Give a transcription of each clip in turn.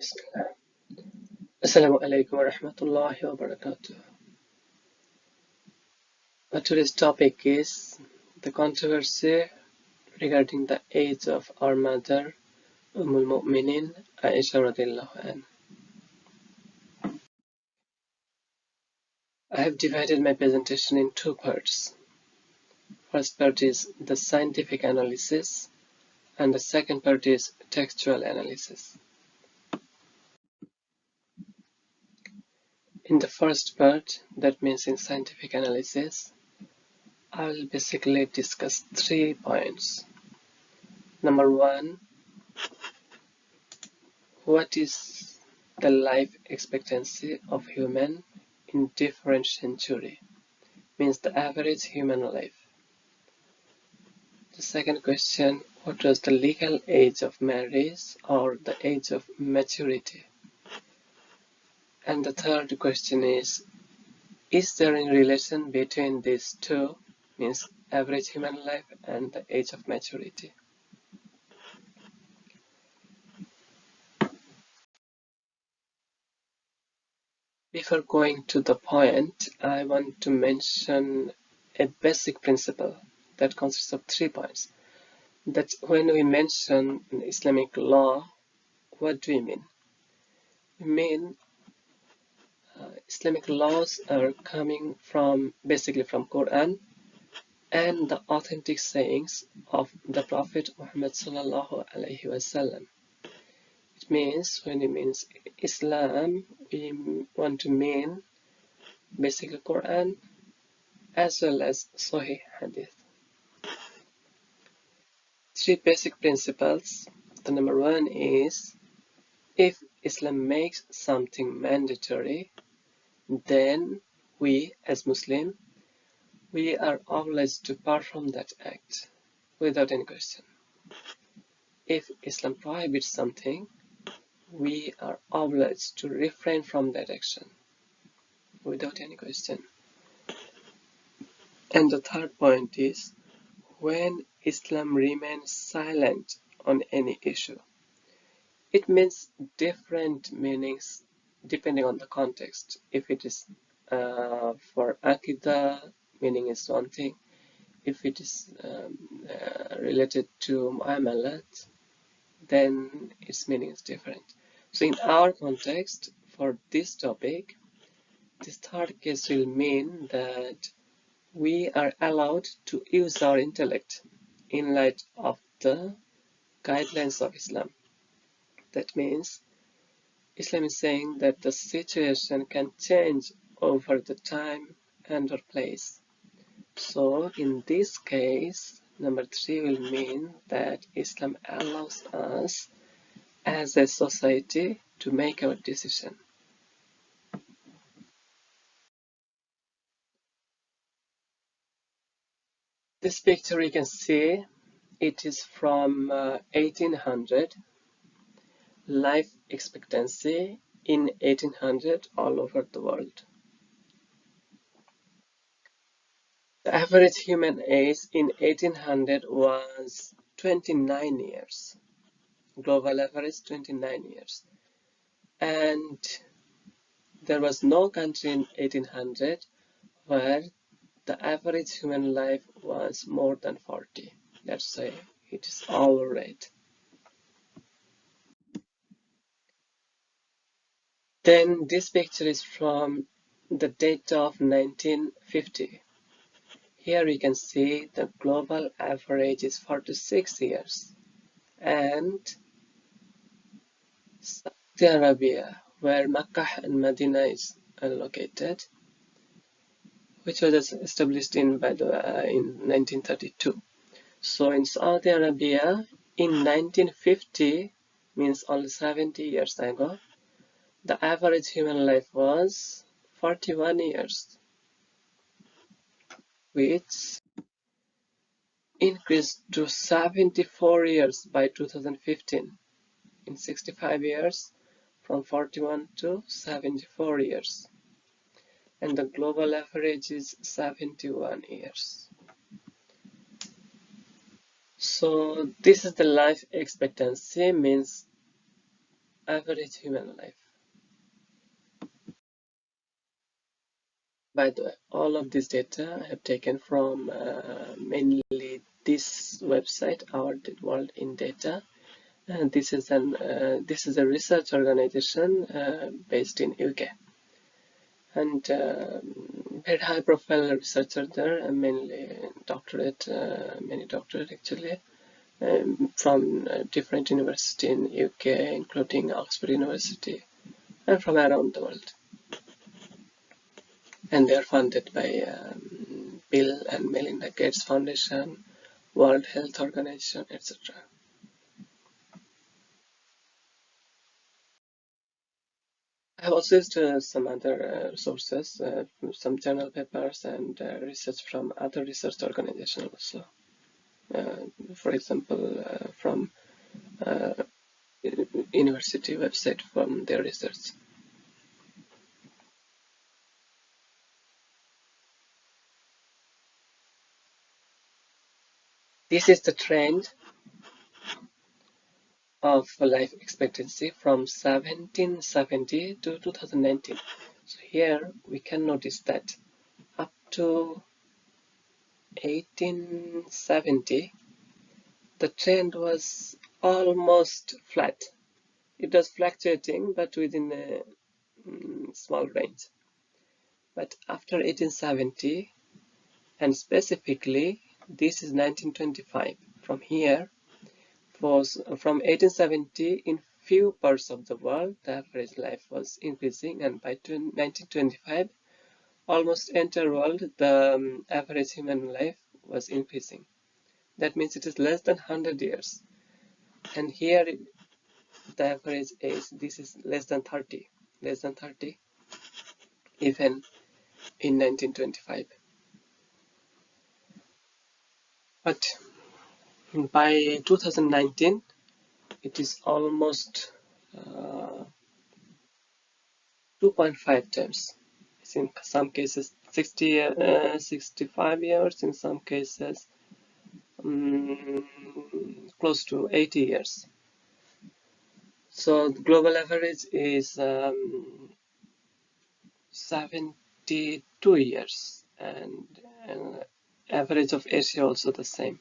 Bismillah. Assalamu alaikum wa rahmatullahi wa barakatuh. Today's topic is the controversy regarding the age of our mother, Ummul Mu'minin, Aishah radiallahu anha. I have divided my presentation in two parts. First part is the scientific analysis, and the second part is textual analysis. In the first part, that means in scientific analysis, I will basically discuss 3 points. Number 1, what is the life expectancy of human in different century? Means the average human life. The second question, what was the legal age of marriage or the age of maturity? And the third question is there any relation between these two, means average human life and the age of maturity? Before going to the point, I want to mention a basic principle that consists of 3 points. That when we mention Islamic law, what do we mean? We mean Islamic laws are coming from basically from Quran and the authentic sayings of the Prophet Muhammad sallallahu alaihi wasallam. It means when it means Islam, we want to mean basically Quran as well as Sahih hadith. 3 basic principles. The number 1 is if Islam makes something mandatory, then we as Muslim, we are obliged to perform that act without any question. If Islam prohibits something, we are obliged to refrain from that action without any question. And the third point is when Islam remains silent on any issue. It means different meanings depending on the context. If it is for Aqidah, meaning is one thing. If it is related to Mu'amalat, then its meaning is different. So in our context, for this topic, this third case will mean that we are allowed to use our intellect in light of the guidelines of Islam. That means Islam is saying that the situation can change over the time and or place. So in this case, number 3 will mean that Islam allows us as a society to make our decision. This picture you can see, it is from 1800. Life expectancy in 1800 all over the world. The average human age in 1800 was 29 years. Global average 29 years. And there was no country in 1800 where the average human life was more than 40. Let's say it is overrated. Then this picture is from the date of 1950. Here you can see the global average is 46 years. And Saudi Arabia, where Makkah and Medina is located, which was established in 1932. So in Saudi Arabia, in 1950, means only 70 years ago, the average human life was 41 years, which increased to 74 years by 2015. In 65 years, from 41 to 74 years. And the global average is 71 years. So this is the life expectancy, means average human life. By the way, all of this data I have taken from mainly this website, Our World in Data. And this is a research organization based in UK, and very high profile researcher there, mainly many doctorate actually, from different university in UK, including Oxford University, and from around the world. And they are funded by Bill and Melinda Gates Foundation, World Health Organization, etc. I have also used some other sources, some journal papers and research from other research organizations also. For example, from university website from their research. This is the trend of life expectancy from 1770 to 2019. So here we can notice that up to 1870, the trend was almost flat. It was fluctuating, but within a small range. But after 1870, and specifically, this is 1925. From here, from 1870, in few parts of the world, the average life was increasing, and by 1925, almost entire world, the average human life was increasing. That means it is less than 100 years. And here, the average age, this is less than 30, even in 1925. But by 2019, it is almost 2.5 times. It's in some cases 65 years, in some cases close to 80 years. So the global average is 72 years, and average of Asia also the same.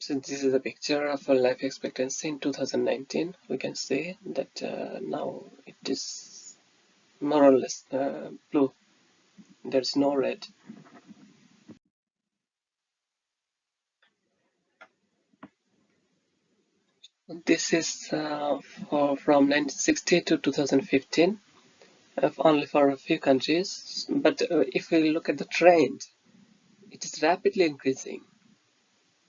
So this is a picture of a life expectancy in 2019. We can see that now it is more or less blue. There's no red. This is from 1960 to 2015, only for a few countries. But if we look at the trend, it is rapidly increasing.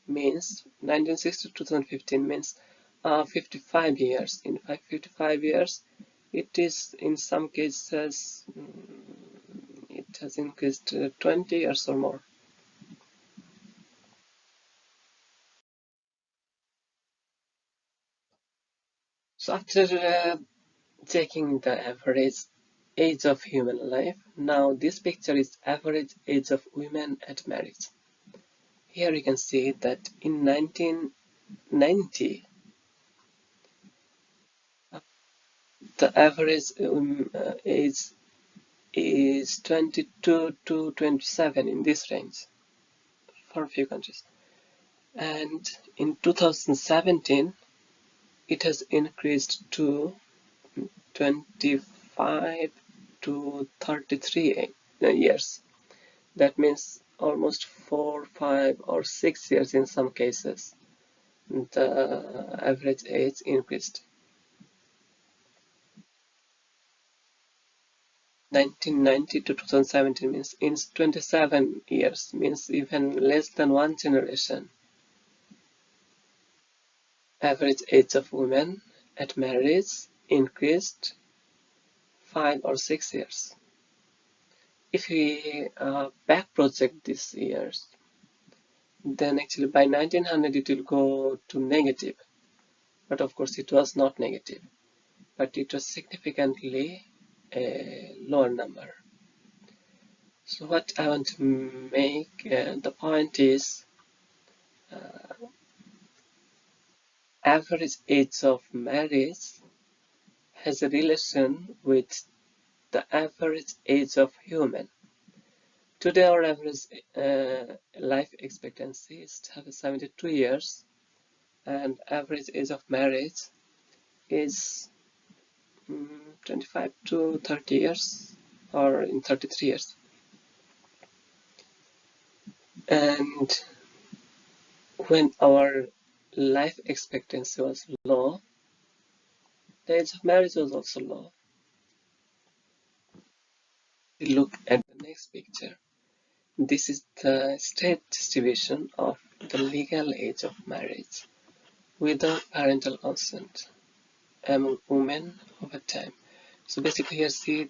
Means 1960 to 2015 means 55 years. In fact, 55 years, it is in some cases it has increased 20 years or more. So after taking the average age of human life, now this picture is average age of women at marriage. Here you can see that in 1990, the average age is 22 to 27, in this range for a few countries. And in 2017, it has increased to 25 to 33 years. That means almost 4, 5, or 6 years in some cases. The average age increased. 1990 to 2017 means in 27 years, means even less than one generation. Average age of women at marriage increased 5 or 6 years. If we back project these years, then actually by 1900 it will go to negative. But of course it was not negative, but it was significantly a lower number. So what I want to make the point is average age of marriage has a relation with the average age of human. Today our average life expectancy is 72 years and average age of marriage is 25 to 30 years or in 33 years. And when our life expectancy was low, the age of marriage was also low. We look at the next picture. This is the state distribution of the legal age of marriage without parental consent among women over time. So basically here see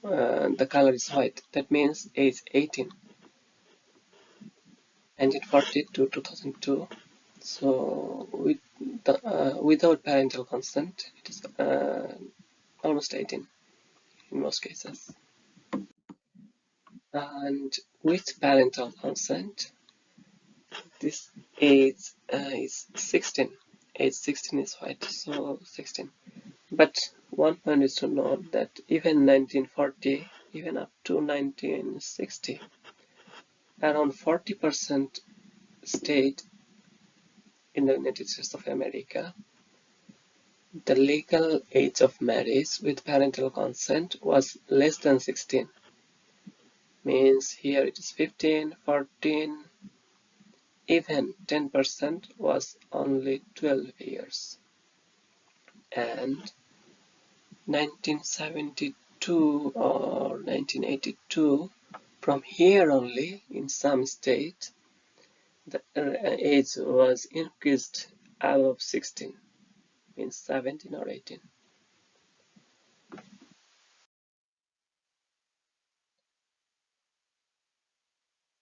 the color is white. That means age 18, 1940 to 2002. So without parental consent, it is almost 18 in most cases. And with parental consent, this age is 16. Age 16 is white, so 16. But one point is to note that even 1940, even up to 1960, around 40% state in the United States of America, the legal age of marriage with parental consent was less than 16. Means here it is 15, 14, even 10% was only 12 years. And 1972 or 1982, from here only in some states, the age was increased above 16, means 17 or 18.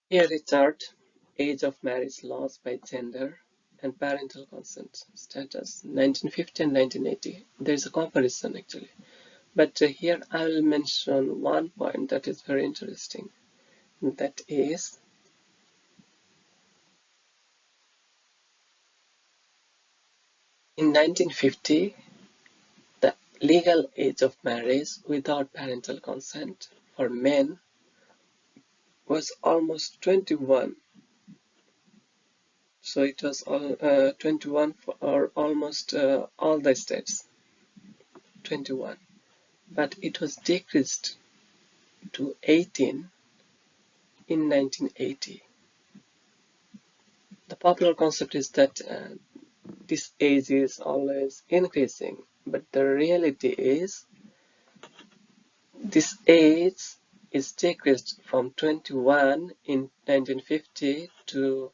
Here is chart, age of marriage laws by gender and parental consent status, 1950 and 1980. There is a comparison actually. But here I will mention one point that is very interesting. That is, in 1950, the legal age of marriage without parental consent for men was almost 21. So it was 21 for almost all the states, 21. But it was decreased to 18 in 1980. The popular concept is that this age is always increasing, but the reality is this age is decreased from 21 in 1950 to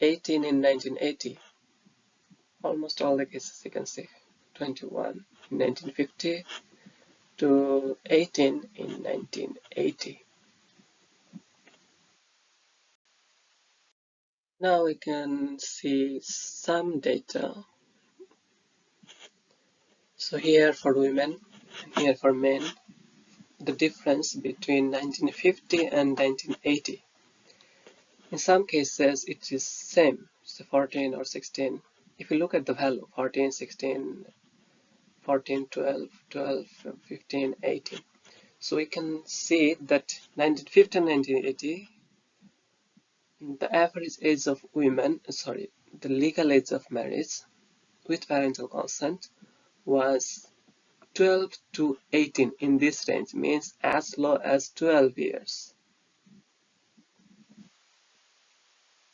18 in 1980. Almost all the cases you can see, 21 in 1950 to 18 in 1980. Now we can see some data. So here for women and here for men, the difference between 1950 and 1980. In some cases it is same, so 14 or 16. If you look at the value 14, 16, 14, 12, 12, 15, 18. So we can see that 1950 and 1980, the average age of women, the legal age of marriage with parental consent was 12 to 18 in this range, means as low as 12 years.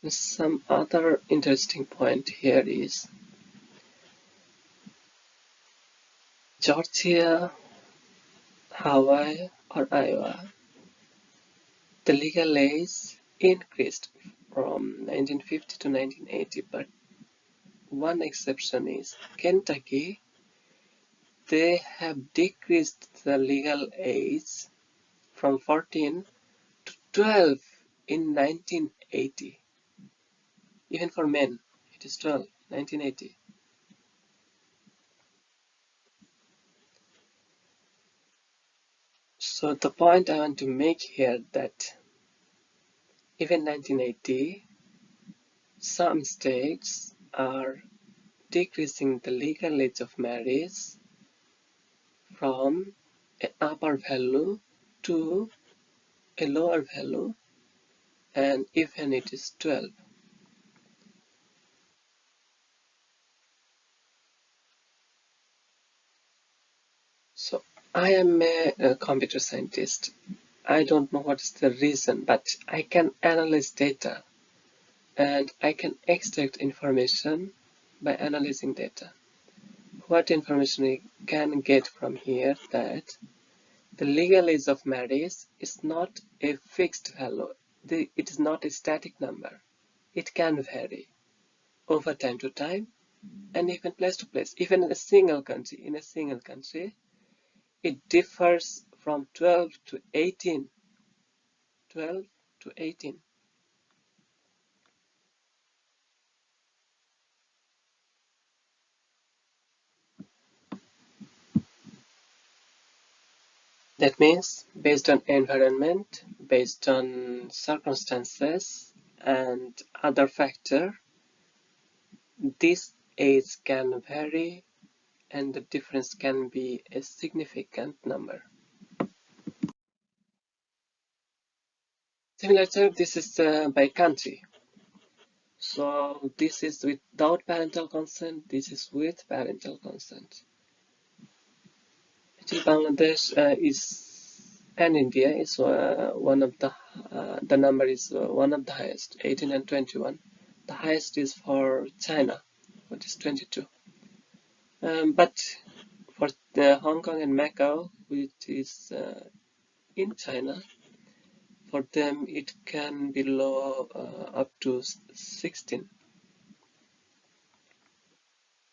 Some other interesting point here is Georgia, Hawaii, or Iowa. The legal age increased from 1950 to 1980, but one exception is Kentucky. They have decreased the legal age from 14 to 12 in 1980. Even for men, it is 12, 1980. So the point I want to make here that Even 1980, some states are decreasing the legal age of marriage from an upper value to a lower value, and even it is 12. So I am a computer scientist. I don't know what is the reason, but I can analyze data and I can extract information by analyzing data. What information we can get from here that the legal age of marriage is not a fixed value. It is not a static number. It can vary over time to time and even place to place. Even in a single country, it differs from 12 to 18. 12 to 18. That means based on environment, based on circumstances and other factor, this age can vary and the difference can be a significant number. Similar, this is by country. So this is without parental consent, this is with parental consent. Actually, Bangladesh is and India is one of the number is one of the highest, 18 and 21. The highest is for China, which is 22. But for Hong Kong and Macau, which is in China, for them it can be low up to 16.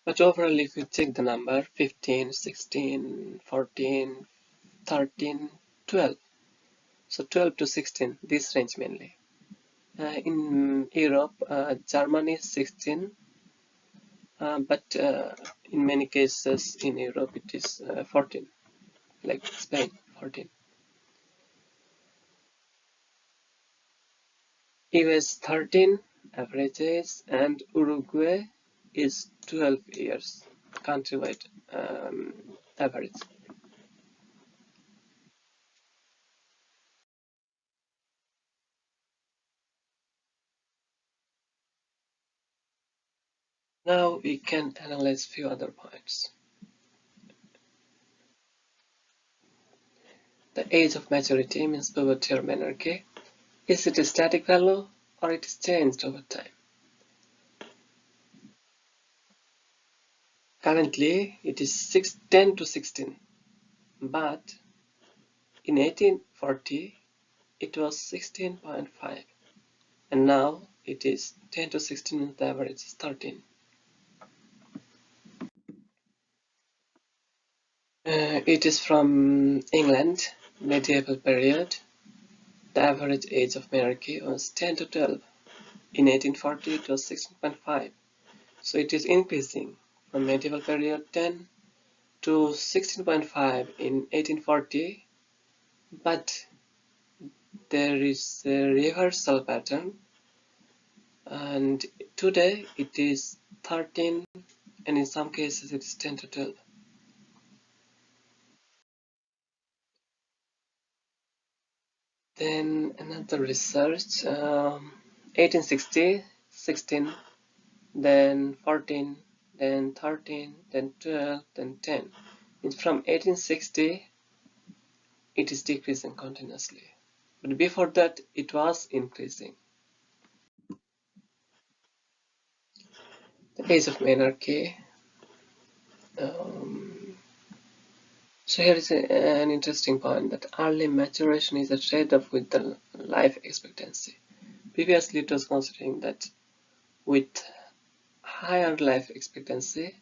But overall, if you check the number 15, 16, 14, 13, 12. So 12 to 16, this range mainly. In Europe, Germany is 16, but in many cases in Europe it is 14, like Spain, 14. US 13 average age, and Uruguay is 12 years countrywide average. Now we can analyze few other points. The age of maturity means puberty or menarche. Is it a static value or it is changed over time? Currently, it is 10 to 16, but in 1840, it was 16.5, and now it is 10 to 16 and the average is 13. It is from England, medieval period. The average age of monarchy was 10 to 12. In 1840, it was 16.5. So it is increasing from medieval period 10 to 16.5 in 1840, but there is a reversal pattern, and today it is 13, and in some cases it is 10 to 12. Then another research, 1860, 16, then 14, then 13, then 12, then 10. It's from 1860, it is decreasing continuously. But before that, it was increasing. The age of monarchy. So here is an interesting point that early maturation is a trade-off with the life expectancy. Previously, it was considering that with higher life expectancy,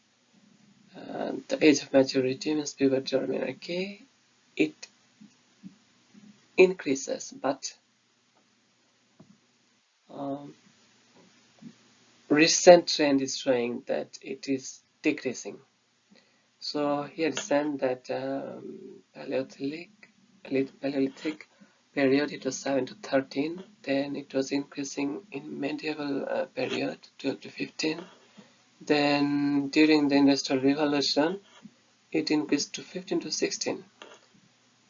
the age of maturity means puberty or menarche, it increases, but um, recent trend is showing that it is decreasing. So here is said that Paleolithic period it was 7 to 13, then it was increasing in medieval period 12 to 15, then during the Industrial Revolution it increased to 15 to 16,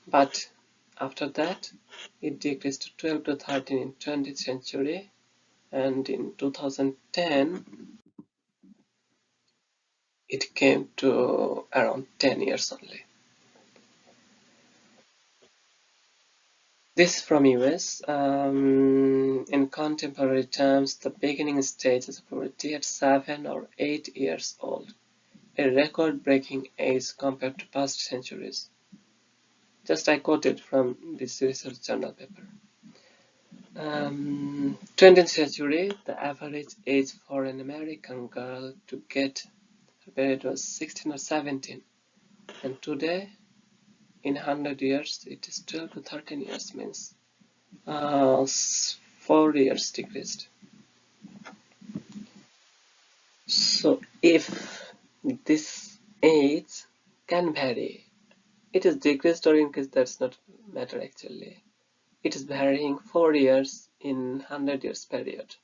but after that it decreased to 12 to 13 in 20th century, and in 2010 it came to around 10 years only. This from US. In contemporary terms, the beginning stage is puberty at 7 or 8 years old, a record-breaking age compared to past centuries. Just I quoted from this research journal paper. 20th century, the average age for an American girl to get her period was 16 or 17, and today, in 100 years, it is 12 to 13 years, means 4 years decreased. So if this age can vary, it is decreased or increased, that's not matter actually. It is varying 4 years in 100 years period.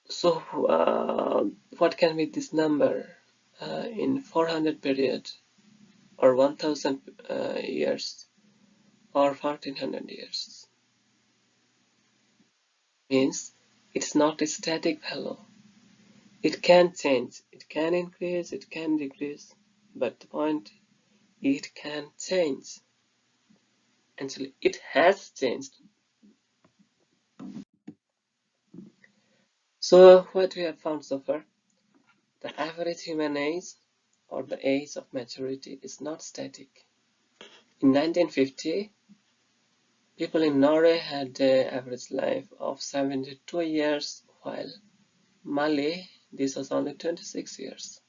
So what can be this number in 400 period, or 1000 years, or 1400 years? Means it's not a static value. It can change, it can increase, it can decrease, but the point, it can change. Actually, it has changed. So what we have found so far, the average human age, or the age of maturity, is not static. In 1950, people in Norway had an average life of 72 years, while Mali, this was only 26 years.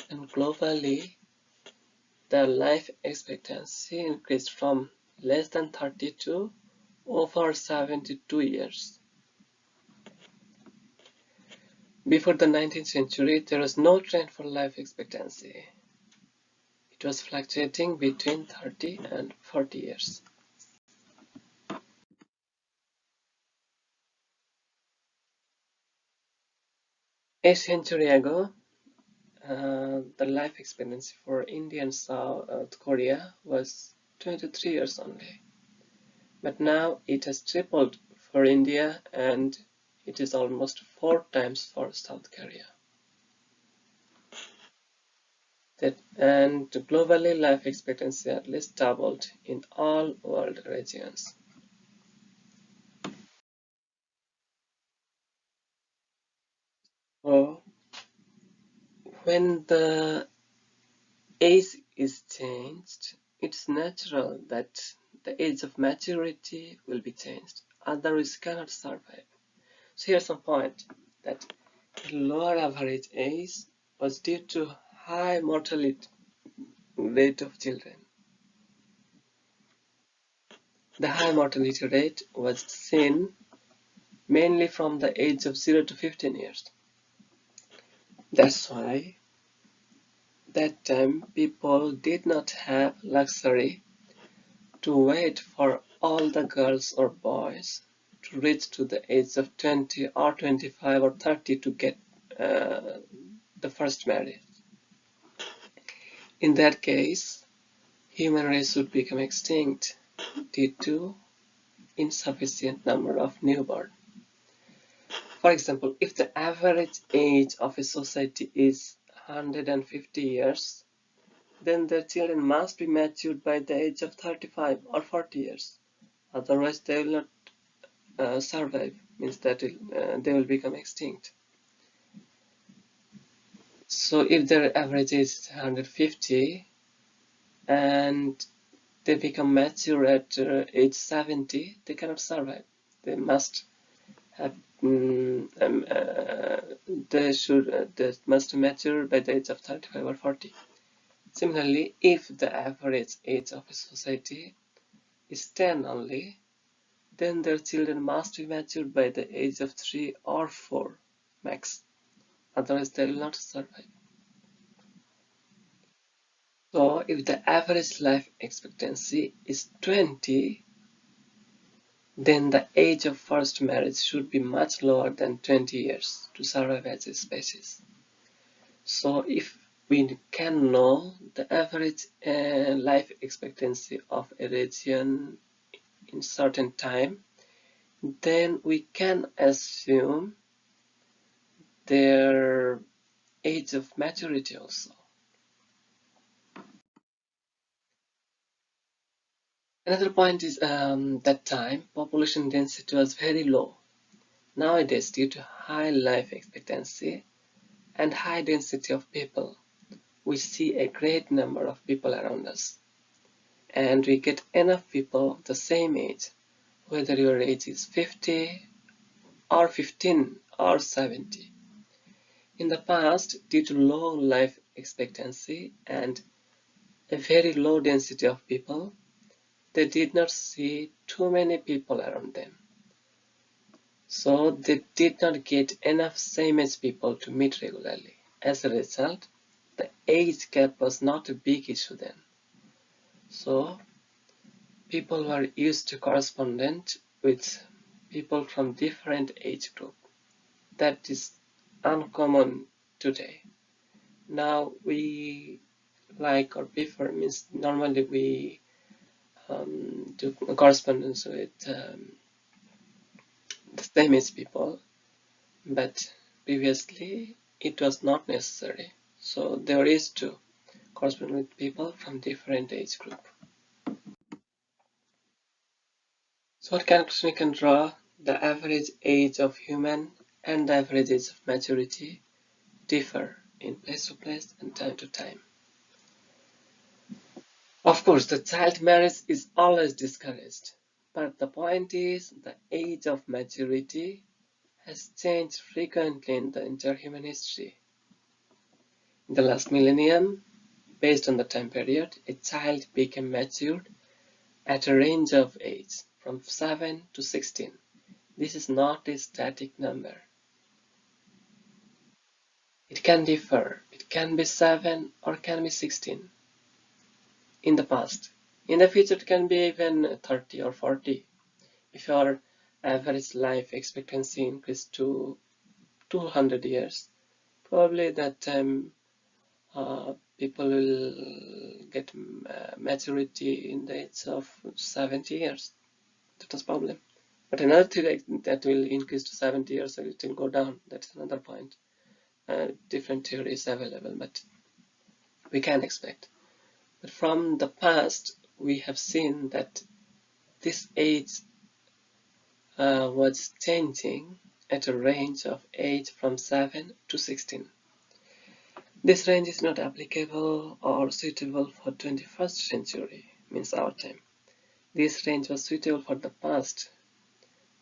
And globally, the life expectancy increased from less than 30 to over 72 years. Before the 19th century, there was no trend for life expectancy. It was fluctuating between 30 and 40 years. A century ago, the life expectancy for India and South Korea was 23 years only. But now it has tripled for India, and it is almost 4 times for South Korea. And globally, life expectancy at least doubled in all world regions. So, when the age is changed, it's natural that the age of maturity will be changed. Otherwise, cannot survive. So here's some point that lower average age was due to high mortality rate of children. The high mortality rate was seen mainly from the age of 0 to 15 years. That's why that time people did not have luxury to wait for all the girls or boys to reach to the age of 20 or 25 or 30 to get the first marriage. In that case, human race would become extinct due to insufficient number of newborn. For example, if the average age of a society is 150 years, then their children must be matured by the age of 35 or 40 years. Otherwise, they will not survive, means that they will become extinct. So if their average age is 150 and they become mature at age 70, they cannot survive. They must have they must mature by the age of 35 or 40. Similarly, if the average age of a society is 10 only, then their children must be matured by the age of 3 or 4 max. Otherwise, they will not survive. So if the average life expectancy is 20, then the age of first marriage should be much lower than 20 years to survive as a species. So if we can know the average life expectancy of a region in certain time, then we can assume their age of maturity also. Another point is that time population density was very low. Nowadays, due to high life expectancy and high density of people, we see a great number of people around us, and we get enough people the same age, whether your age is 50 or 15 or 70. In the past, due to low life expectancy and a very low density of people, they did not see too many people around them. So they did not get enough same age people to meet regularly. As a result, the age gap was not a big issue then. So people were used to correspondent with people from different age group. That is uncommon today. Now we like or prefer means normally we do correspondence with the same age people, but previously it was not necessary. So they were used to correspond with people from different age group. So what conclusion we can draw? The average age of human and the average age of maturity differ in place to place and time to time. Of course, the child marriage is always discouraged, but the point is the age of maturity has changed frequently in the entire human history. In the last millennium, based on the time period, a child became matured at a range of age from 7 to 16. This is not a static number. It can differ. It can be 7 or can be 16 in the past. In the future, it can be even 30 or 40. If your average life expectancy increased to 200 years, probably that time people will get maturity in the age of 70 years. That was problem. But another theory that will increase to 70 years, so it will go down. That's another point. Different theories available, but we can expect. But from the past, we have seen that this age was changing at a range of age from 7 to 16. This range is not applicable or suitable for 21st century, means our time. This range was suitable for the past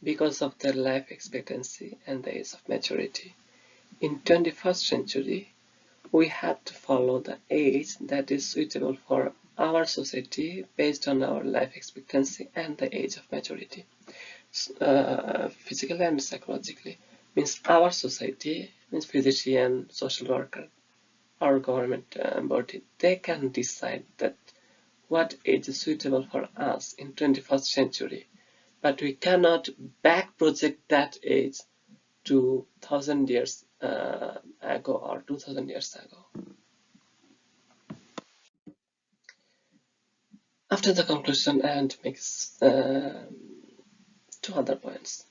because of their life expectancy and the age of maturity. In 21st century, we have to follow the age that is suitable for our society based on our life expectancy and the age of maturity. Physically and psychologically, means our society, means physician, social worker, or government body, they can decide that what age is suitable for us in 21st century, but we cannot back project that age to 1000 years ago or 2000 years ago. After the conclusion, I want to make two other points.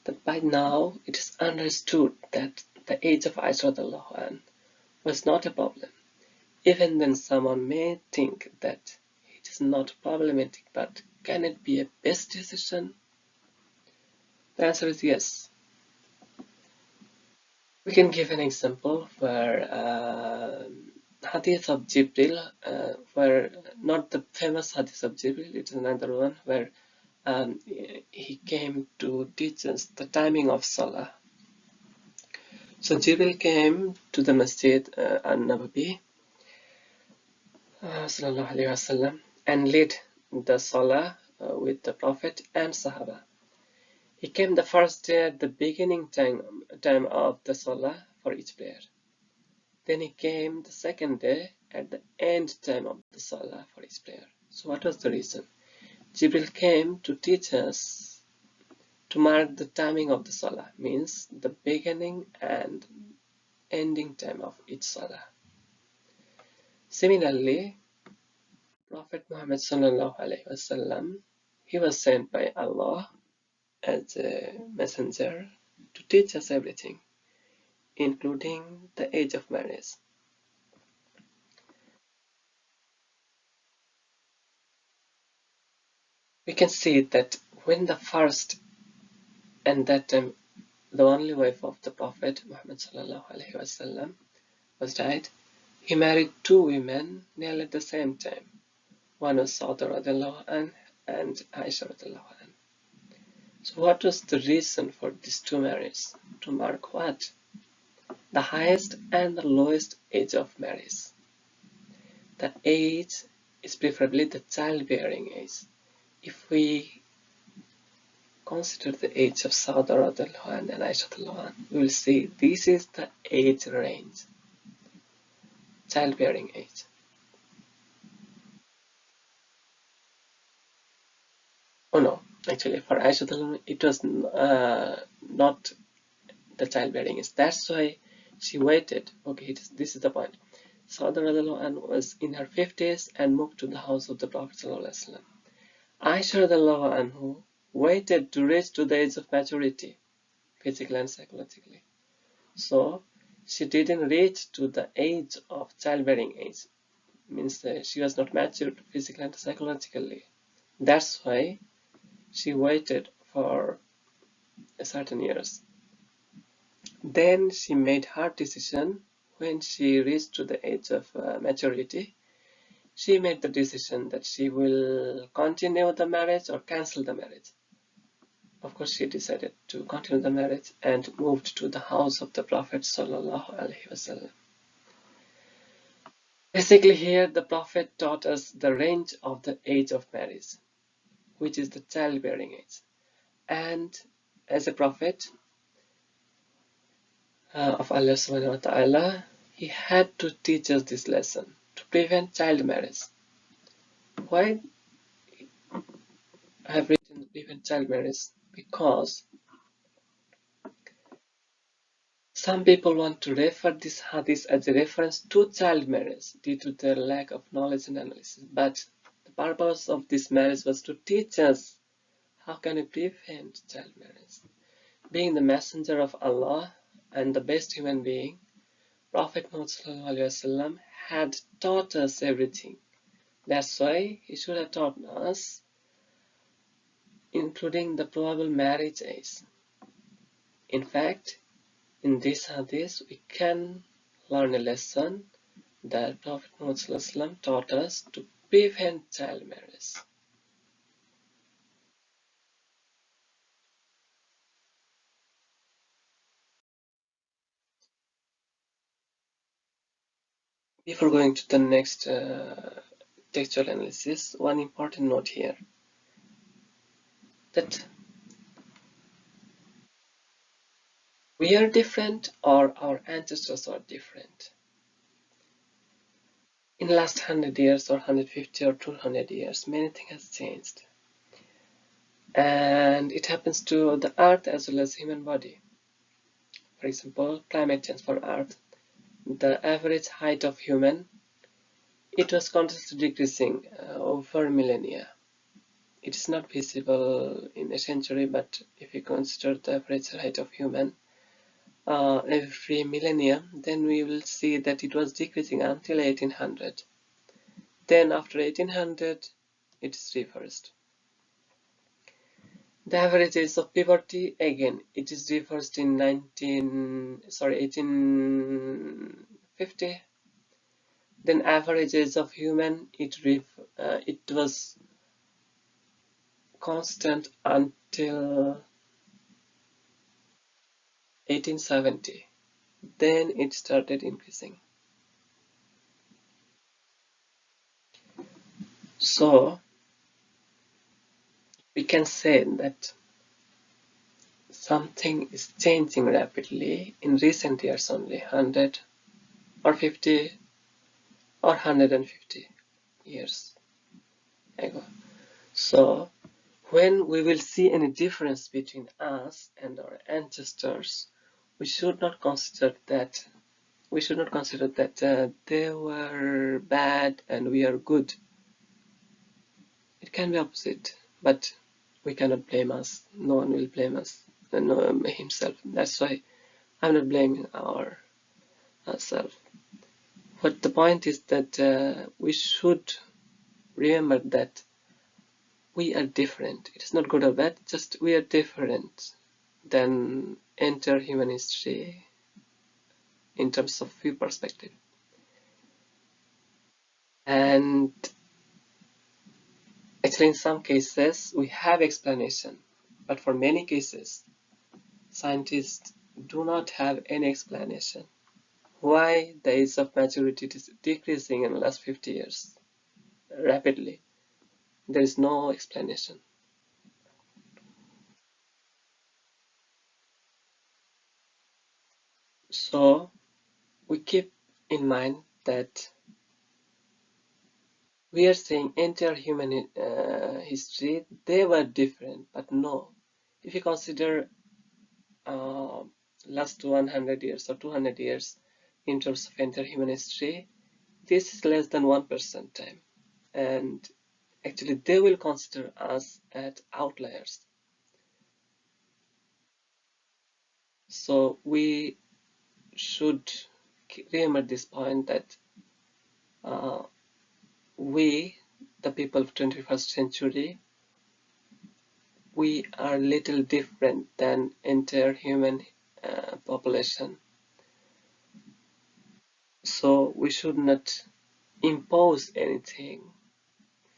That by now it is understood that the age of Aishah was not a problem. Even then, someone may think that it is not problematic, but can it be a best decision? The answer is yes. We can give an example where hadith of Jibril, where not the famous hadith of Jibril, it's another one where he came to teach us the timing of Salah. So Jibril came to the Masjid an-Nabawi sallallahu alaihi wasallam and led the Salah with the Prophet and Sahaba. He came the first day at the beginning time of the Salah for each prayer. Then he came the second day at the end time of the Salah for his prayer. So what was the reason? Jibril came to teach us to mark the timing of the Salah, means the beginning and ending time of each Salah. Similarly, Prophet Muhammad sallallahu alaihi wasallam, he was sent by Allah as a messenger to teach us everything, including the age of marriage. We can see that when the first and that time the only wife of the Prophet Muhammad sallallahu alaihi wasallam was died, he married two women nearly at the same time. One was Sauda radiallahu anha and Aishah radiallahu anha. So what was the reason for these two marriages? To mark what? The highest and the lowest age of marriage. The age is preferably the childbearing age. If we consider the age of Sauda radiallahu anha and Aishah radiallahu anha, we will see this is the age range, childbearing age. Oh no, actually for Aisha radiallahu anha, it was not the childbearing age. That's why she waited. Okay, this is the point. Sauda radiallahu anha was in her 50s and moved to the house of the Prophet sallallahu alaihi wasallam. Aisha radiallahu anhu waited to reach to the age of maturity, physically and psychologically. So she didn't reach to the age of childbearing age, means that she was not matured physically and psychologically. That's why she waited for a certain years. Then she made her decision when she reached to the age of maturity. She made the decision that she will continue the marriage or cancel the marriage. Of course, she decided to continue the marriage and moved to the house of the Prophet sallallahu alaihi wasallam. Basically, here the Prophet taught us the range of the age of marriage, which is the childbearing age. And as a Prophet of Allah subhanahu wa ta'ala, he had to teach us this lesson to prevent child marriage. Why I have written prevent child marriage? Because some people want to refer this hadith as a reference to child marriage due to their lack of knowledge and analysis. But the purpose of this marriage was to teach us how can we prevent child marriage. Being the messenger of Allah and the best human being, Prophet Muhammad had taught us everything. That's why he should have taught us, including the probable marriage age. In fact, in this hadith, we can learn a lesson that Prophet Muhammad taught us to prevent child marriage. Before going to the next textual analysis, one important note here, that we are different or our ancestors are different. In the last 100 years or 150 or 200 years, many things has changed. And it happens to the earth as well as human body. For example, climate change for earth. The average height of human, it was constantly decreasing over millennia. It is not visible in a century, but if you consider the average height of human every millennium, then we will see that it was decreasing until 1800. Then after 1800, it is reversed. The average age of puberty, again, it is reversed in 1850. Then average age of human, it was constant until 1870. Then it started increasing. So we can say that something is changing rapidly in recent years only, 100 or 50 or 150 years ago. So when we will see any difference between us and our ancestors, we should not consider that they were bad and we are good. It can be opposite, but we cannot blame us. No one will blame us, no, himself. That's why I'm not blaming ourselves. But the point is that we should remember that we are different. It is not good or bad, just we are different than entire human history in terms of view perspective. And actually, in some cases, we have explanation, but for many cases, scientists do not have any explanation. Why the age of maturity is decreasing in the last 50 years rapidly? There is no explanation. So we keep in mind that we are saying entire human history, they were different, but no. If you consider uh, last 100 years or 200 years in terms of entire human history, this is less than 1% time. And actually, they will consider us as outliers. So we should remember this point that uh, we, the people of 21st century, we are little different than entire human population. So we should not impose anything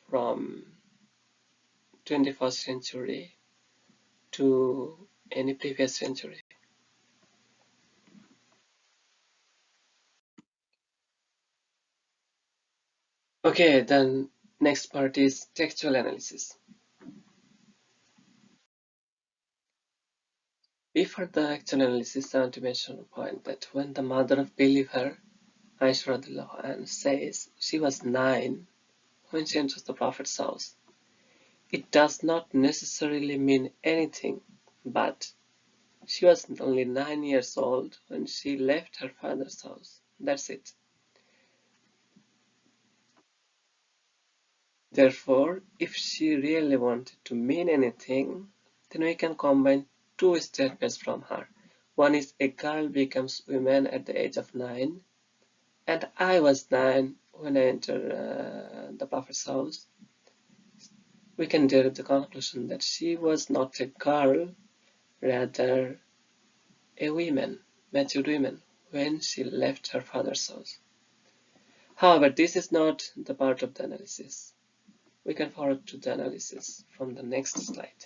from 21st century to any previous century. Okay, then next part is textual analysis. Before the actual analysis, I want to mention a point that when the mother of believer, Aishah says she was 9 when she enters the Prophet's house, it does not necessarily mean anything, but she was only 9 years old when she left her father's house. That's it. Therefore, if she really wanted to mean anything, then we can combine two statements from her. One is a girl becomes woman at the age of 9, and I was 9 when I entered the Prophet's house. We can derive the conclusion that she was not a girl, rather a woman, matured woman, when she left her father's house. However, this is not the part of the analysis. We can forward to the analysis from the next slide.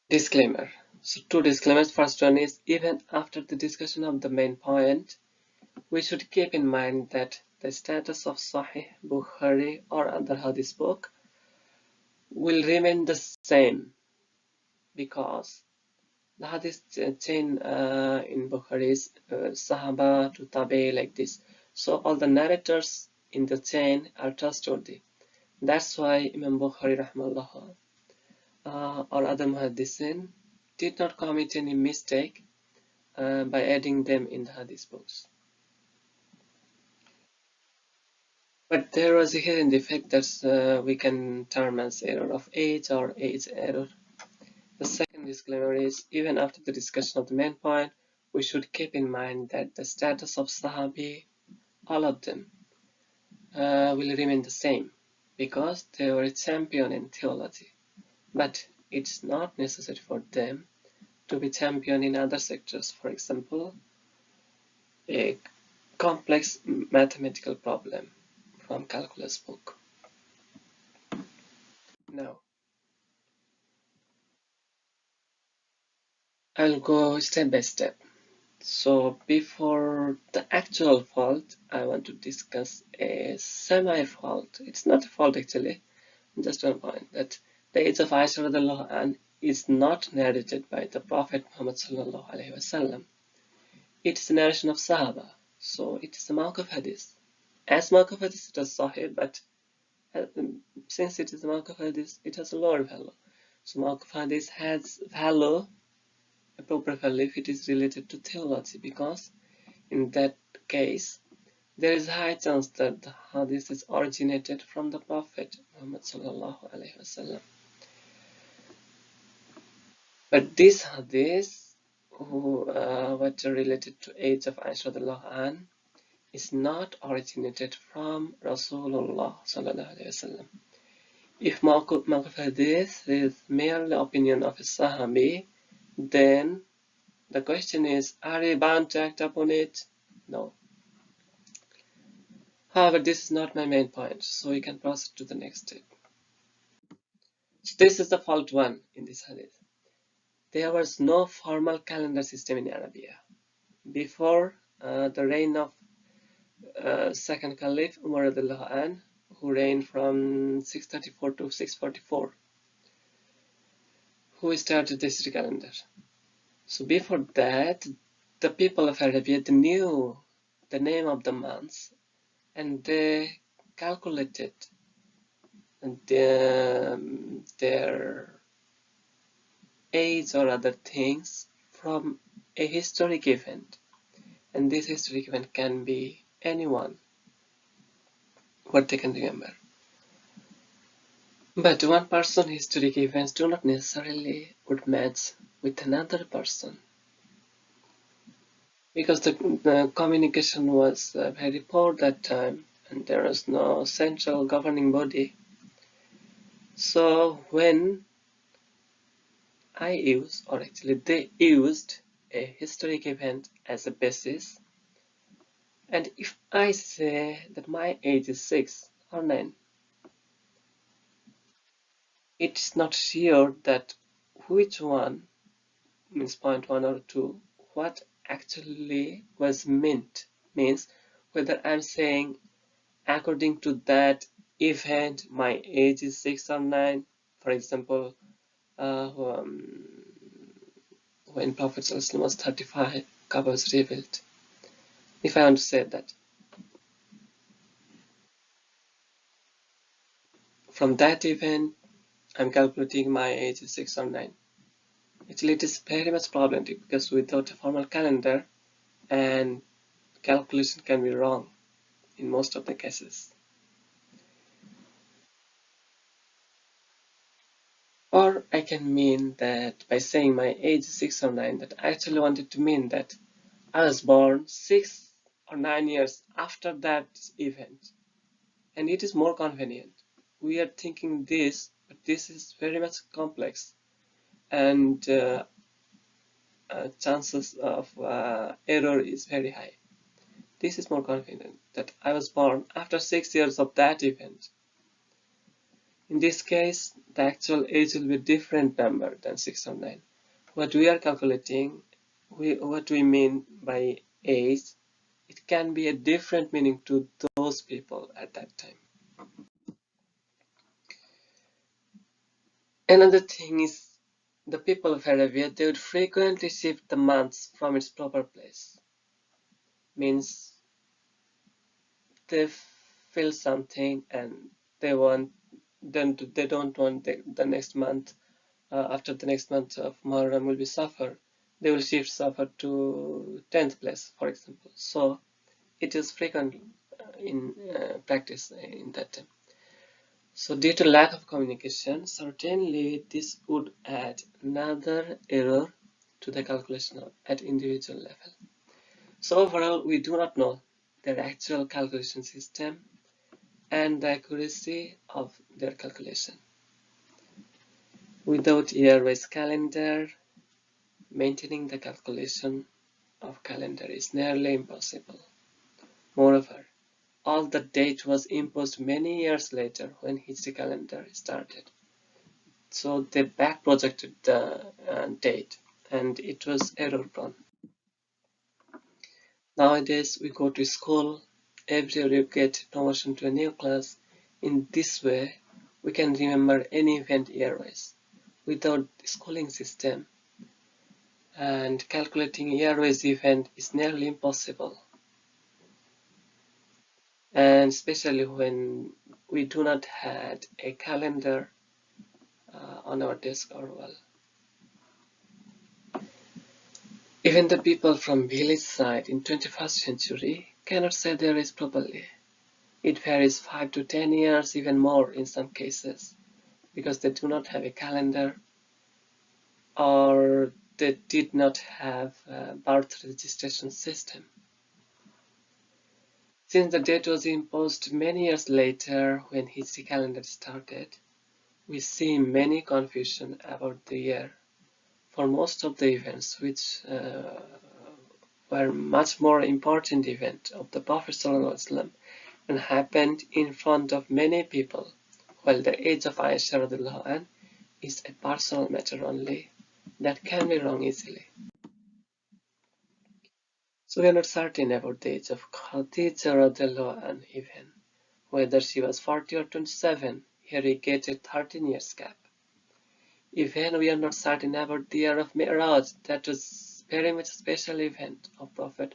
Disclaimer. So two disclaimers. First one is, even after the discussion of the main point, we should keep in mind that the status of Saheeh Bukhari or other hadith book will remain the same because the hadith chain in Bukhari is Sahaba to Tabi like this. So all the narrators in the chain are trustworthy. That's why Imam Bukhari rahmallah or other muhaddisin did not commit any mistake by adding them in the hadith books. But there was a hidden defect that we can term as error of age or age error. The second disclaimer is, even after the discussion of the main point, we should keep in mind that the status of Sahabi, all of them, will remain the same because they were a champion in theology. But it's not necessary for them to be champion in other sectors. For example, a complex mathematical problem from calculus book. Now, I'll go step by step. So before the actual fault, I want to discuss a semi-fault. It's not a fault actually, just one point that the age of Aishah is not narrated by the Prophet Muhammad sallallahu alaihi wasallam. It's a narration of Sahaba, so it is a Mawquf hadith. As Mawquf hadith, it is Sahih, but since it is a Mawquf hadith, it has a lower value. So Mawquf hadith has value, appropriate value, if it is related to theology, because in that case, there is a high chance that the hadith is originated from the Prophet Muhammad sallallahu alaihi wasallam. But this hadith, what are related to age of Aishah radiallahu anha, is not originated from Rasulullah sallallahu alaihi wasallam. If Mawquf hadith is merely opinion of a Sahabi, then the question is, are we bound to act upon it? No. However, this is not my main point, so we can proceed to the next step. So this is the fault one in this hadith. There was no formal calendar system in Arabia. Before the reign of second Caliph Umar radiallahu anhu, who reigned from 634 to 644, who started the history calendar. So before that, the people of Arabia, they knew the name of the months, and they calculated their age or other things from a historic event. And this historic event can be anyone, what they can remember. But one person's historic events do not necessarily would match with another person, because the communication was very poor that time, and there was no central governing body. So when I use, or actually they used, a historic event as a basis, and if I say that my age is 6 or 9, it's not sure that which one means point 1 or 2, what actually was meant, means whether I'm saying according to that event my age is 6 or 9. For example, when Prophet was 35, Kaaba was revealed. If I want to say that, from that event I'm calculating my age is 6 or 9. Actually, it is very much problematic, because without a formal calendar, and calculation can be wrong in most of the cases. Or I can mean that by saying my age is 6 or 9, that I actually wanted to mean that I was born 6 or 9 years after that event. And it is more convenient. We are thinking this, but this is very much complex. And chances of error is very high. This is more convenient, that I was born after 6 years of that event. In this case, the actual age will be a different number than 6 or 9. What we are calculating, what we mean by age, it can be a different meaning to those people at that time. Another thing is, the people of Arabia, they would frequently shift the months from its proper place. Means they feel something and they don't want the next month, after the next month of Muharram will be Safar, they will shift Safar to 10th place, for example. So it is frequent in practice in that time. So due to lack of communication, certainly this would add another error to the calculation at individual level. So overall, we do not know their actual calculation system and the accuracy of their calculation. Without year-wise calendar, maintaining the calculation of calendar is nearly impossible. Moreover, all the date was imposed many years later when Hijri calendar started. So they back projected the date, and it was error prone. Nowadays we go to school, every year you get promotion to a new class. In this way, we can remember any event year-wise. Without the schooling system, and calculating year-wise event is nearly impossible, and especially when we do not have a calendar on our desk or wall. Even the people from village side in 21st century cannot say their age properly. It varies 5 to 10 years, even more in some cases, because they do not have a calendar or they did not have a birth registration system. Since the date was imposed many years later when Hijri calendar started, we see many confusion about the year for most of the events which were much more important event of the Prophet ﷺ and happened in front of many people, while the age of Aishah radiallahu anh is a personal matter only that can be wrong easily. So we are not certain about the age of Khadija radiallahu anh even, whether she was 40 or 27. Here we get a 13 years gap. Even we are not certain about the year of Mi'raj, that was very much a special event of Prophet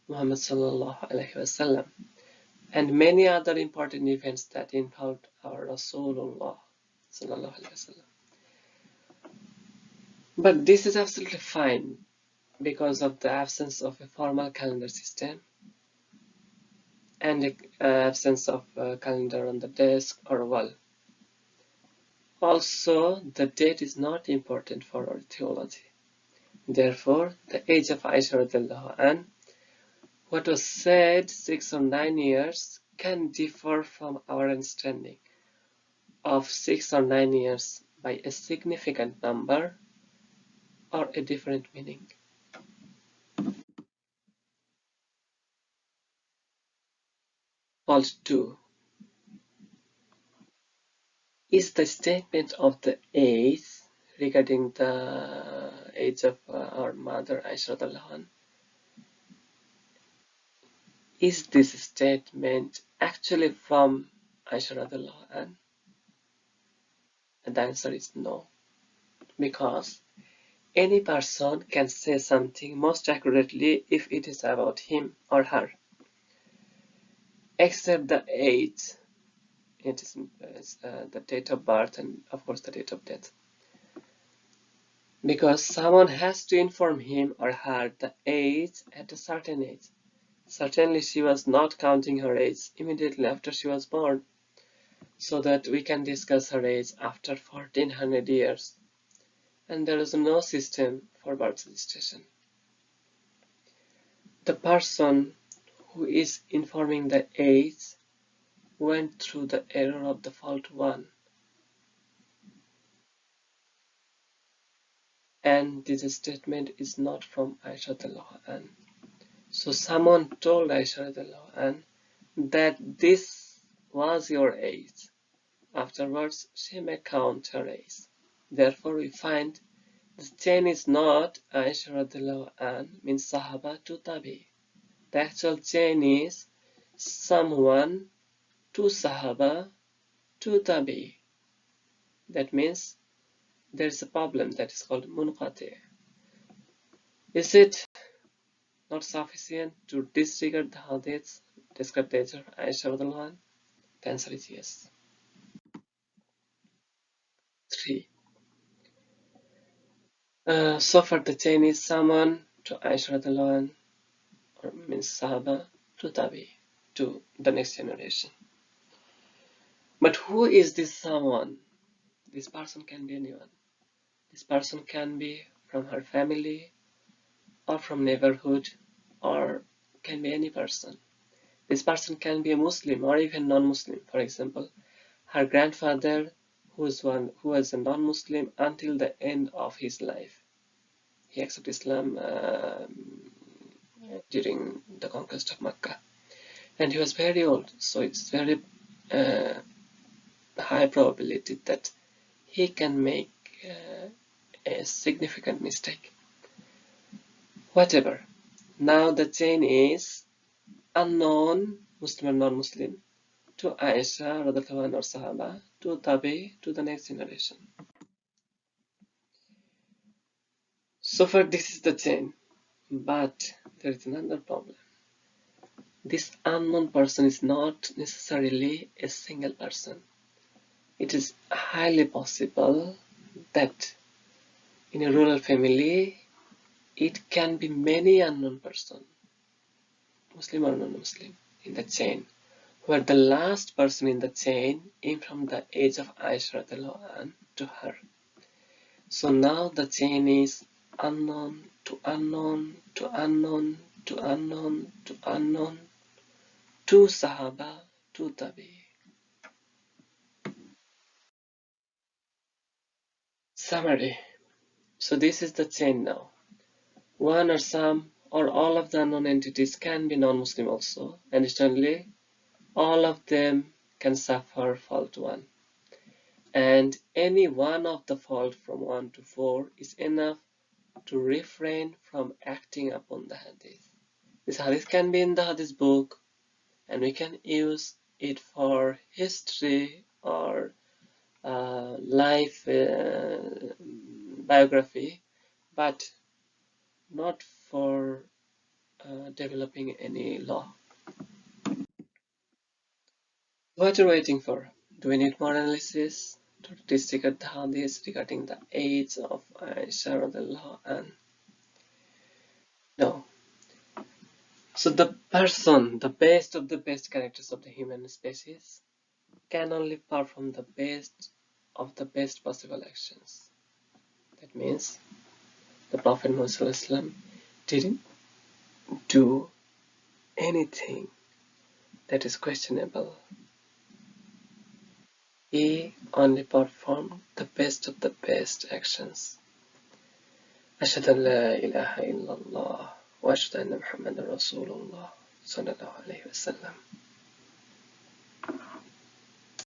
Muhammad sallallahu alaihi wasallam, and many other important events that involved our Rasulullah sallallahu alaihi wasallam. But this is absolutely fine because of the absence of a formal calendar system and the absence of a calendar on the desk or wall. Also, the date is not important for our theology. Therefore, the age of Aishah radiallahu anh, what was said 6 or 9 years, can differ from our understanding of 6 or 9 years by a significant number or a different meaning. Fault 2. Is the statement of the age regarding the age of our mother Aishah radiallahu anh, is this statement actually from Aishah radiallahu anh? And the answer is no, because any person can say something most accurately if it is about him or her, except the age. It is the date of birth and of course the date of death, because someone has to inform him or her the age at a certain age. Certainly she was not counting her age immediately after she was born, so that we can discuss her age after 1400 years, and there is no system for birth registration. The person who is informing the age went through the error of the fault 1, and this statement is not from Aishah radiallahu anh. So someone told Aishah radiallahu anh that this was your age. Afterwards, she may count her age. Therefore, we find the chain is not Aishah radiallahu anh means Sahaba to Tabi. The actual chain is someone to Sahaba to Tabi. That means there is a problem that is called munqati. Is it not sufficient to disregard the hadiths describe the age of Aishah radiallahu anh? The answer is yes. 3. So far the chain is someone to Aishah radiallahu anh, or means Sahaba to Tabi, to the next generation. But who is this someone? This person can be anyone. This person can be from her family or from neighborhood, or can be any person. This person can be a Muslim or even non-Muslim. For example, her grandfather who was a non-Muslim until the end of his life. He accepted Islam during the conquest of Mecca, and he was very old, so it's very high probability that he can make a significant mistake. Whatever. Now the chain is unknown Muslim or non-Muslim to Aisha radiallahu anh or Sahaba to Tabi to the next generation. So far this is the chain, but there is another problem. This unknown person is not necessarily a single person. It is highly possible that in a rural family, it can be many unknown persons, Muslim or non-Muslim, in the chain, where the last person in the chain came from the age of Aishah to her. So now the chain is unknown to unknown to unknown to unknown to unknown to Sahaba to Tabi. Summary. So this is the chain now. One or some or all of the unknown entities can be non-Muslim also. Additionally, all of them can suffer fault 1. And any one of the fault from 1 to 4 is enough to refrain from acting upon the hadith. This hadith can be in the hadith book, and we can use it for history or life biography, but not for developing any law. What are you waiting for? Do we need more analysis to disregard the hadith regarding the age of Aishah and no. So the person, the best of the best characters of the human species, can only perform the best of the best possible actions. That means the Prophet Muhammad didn't do anything that is questionable. He only performed the best of the best actions. أشهد أن لا إله إلا الله وأشهد أن محمدا رسول الله صلى الله عليه وسلم.